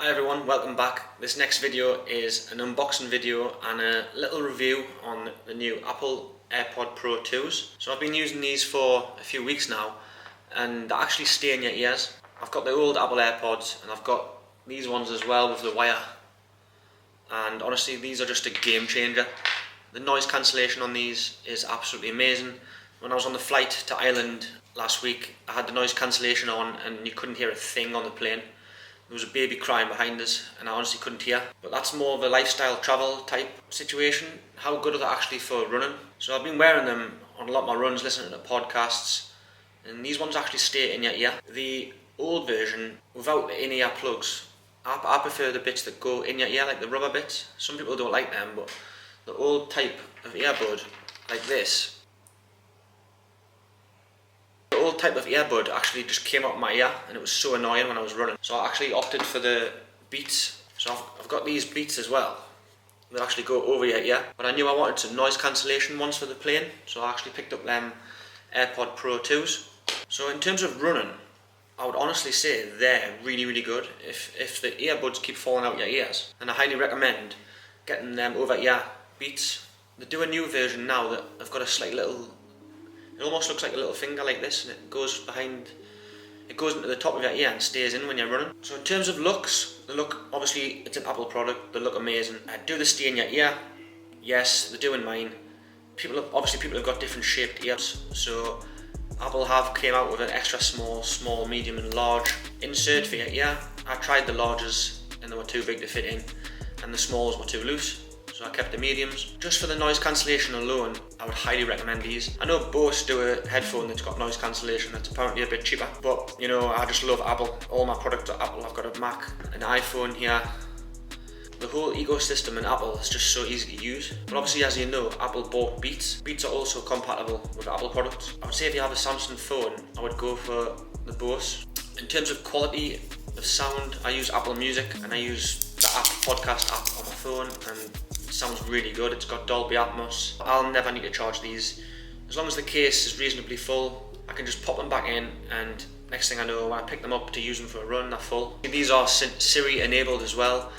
Hi everyone, welcome back. This next video is an unboxing video and a little review on the new Apple Airpod Pro 2s. So I've been using these for a few weeks now and they actually stay in your ears. I've got the old Apple AirPods and I've got these ones as well with the wire, and honestly these are just a game changer. The noise cancellation on these is absolutely amazing. When I was on the flight to Ireland last week, I had the noise cancellation on and you couldn't hear a thing on the plane. There was a baby crying behind us and I honestly couldn't hear. But that's more of a lifestyle travel type situation. How good are they actually for running? So I've been wearing them on a lot of my runs, listening to podcasts, and these ones actually stay in your ear. The old version, without the in-ear plugs, I prefer the bits that go in your ear, like the rubber bits. Some people don't like them, but the old type of earbud, like this, the old type of earbud actually just came out of my ear and it was so annoying when I was running. So I actually opted for the Beats. So I've got these Beats as well that actually go over your ear, but I knew I wanted some noise cancellation ones for the plane, so I actually picked up them AirPod Pro 2s. So in terms of running, I would honestly say they're really good. If the earbuds keep falling out your ears, and I highly recommend getting them over ear Beats. They do a new version now that they've got a slight little, it almost looks like a little finger like this, and it goes behind, it goes into the top of your ear and stays in when you're running. So in terms of looks, the look, obviously it's an Apple product, they look amazing. Do they stay in your ear? Yes, they do in mine. People have got different shaped ears, so Apple have came out with an extra small, medium and large insert for your ear. I tried the larges and they were too big to fit in, and the smalls were too loose, so I kept the mediums. Just for the noise cancellation alone, I would highly recommend these. I know Bose do a headphone that's got noise cancellation that's apparently a bit cheaper, but you know, I just love Apple. All my products are Apple. I've got a Mac, an iPhone here. The whole ecosystem in Apple is just so easy to use. But obviously, as you know, Apple bought Beats. Beats are also compatible with Apple products. I would say if you have a Samsung phone, I would go for the Bose. In terms of quality of sound, I use Apple Music and I use the podcast app on my phone, and it sounds really good. It's got Dolby Atmos. I'll never need to charge these. As long as the case is reasonably full, I can just pop them back in, and next thing I know, when I pick them up to use them for a run, they're full. These are Siri enabled as well.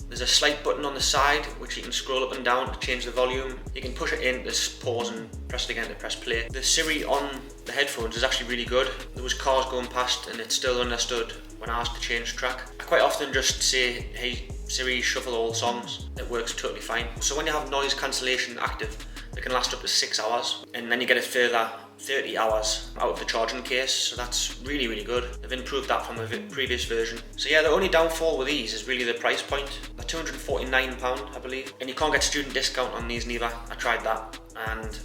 There's a slight button on the side which you can scroll up and down to change the volume. You can push it in to pause and press it again to press play. The Siri on the headphones is actually really good. There was cars going past and it still understood when I asked to change track. I quite often just say, hey Siri, shuffle all songs. It works totally fine. So when you have noise cancellation active, it can last up to 6 hours, and then you get a further 30 hours out of the charging case, so that's really good. They've improved that from the previous version. So yeah, the only downfall with these is really the price point. They're £249, I believe, and you can't get student discount on these neither. I tried that, and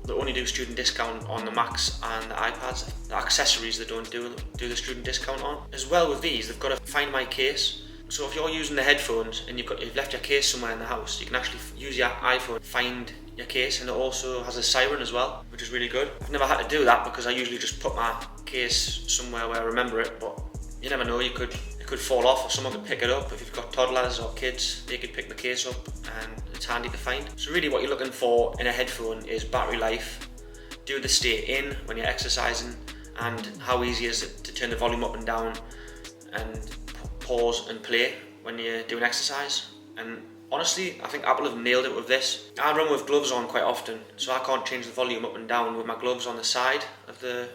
they only do student discount on the Macs and the iPads. The accessories they don't do the student discount on. As well with these, they've got a Find My Case. So if you're using the headphones and you've left your case somewhere in the house, you can actually use your iPhone, find your case, and it also has a siren as well, which is really good. I've never had to do that because I usually just put my case somewhere where I remember it, but you never know, it could fall off or someone could pick it up. If you've got toddlers or kids, they could pick the case up and it's handy to find. So really what you're looking for in a headphone is battery life. Do they stay in when you're exercising, and how easy is it to turn the volume up and down and pause and play when you're doing exercise. And honestly, I think Apple have nailed it with this. I run with gloves on quite often, so I can't change the volume up and down with my gloves on the side of the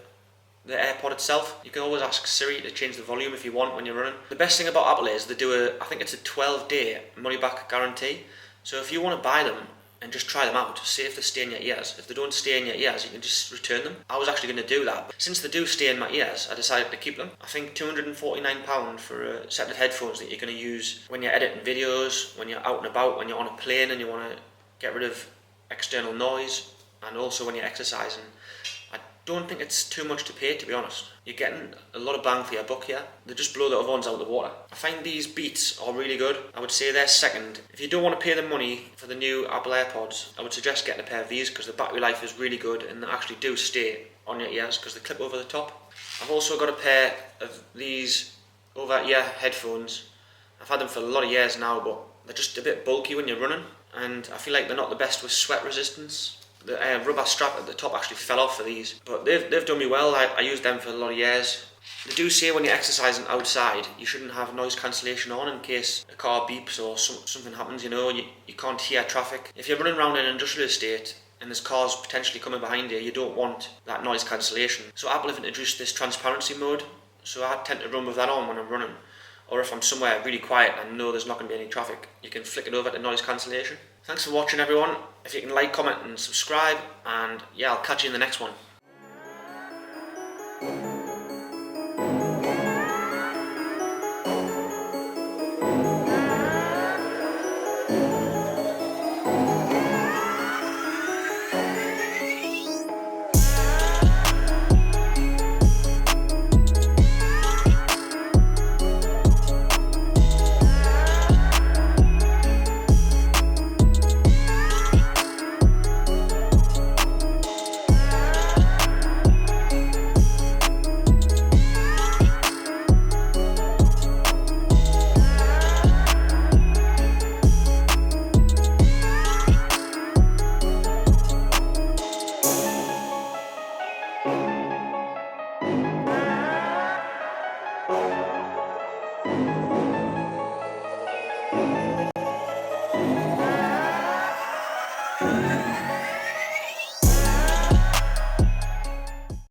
AirPod itself. You can always ask Siri to change the volume if you want when you're running. The best thing about Apple is they do I think it's a 12-day money-back guarantee. So if you want to buy them and just try them out, see if they stay in your ears. If they don't stay in your ears, you can just return them. I was actually going to do that, but since they do stay in my ears, I decided to keep them. I think £249 for a set of headphones that you're going to use when you're editing videos, when you're out and about, when you're on a plane and you want to get rid of external noise, and also when you're exercising. I don't think it's too much to pay, to be honest. You're getting a lot of bang for your buck here. They just blow the other ones out of the water. I find these Beats are really good. I would say they're second. If you don't want to pay the money for the new Apple AirPods, I would suggest getting a pair of these because the battery life is really good and they actually do stay on your ears because they clip over the top. I've also got a pair of these over-ear headphones. I've had them for a lot of years now, but they're just a bit bulky when you're running, and I feel like they're not the best with sweat resistance. The rubber strap at the top actually fell off for these, but they've done me well. I used them for a lot of years. They do say when you're exercising outside, you shouldn't have noise cancellation on in case a car beeps or something happens, you know, and you can't hear traffic. If you're running around in an industrial estate and there's cars potentially coming behind you, you don't want that noise cancellation. So Apple have introduced this transparency mode, so I tend to run with that on when I'm running. Or if I'm somewhere really quiet and I know there's not going to be any traffic, you can flick it over to noise cancellation. Thanks for watching, everyone. If you can like, comment and subscribe, and yeah, I'll catch you in the next one.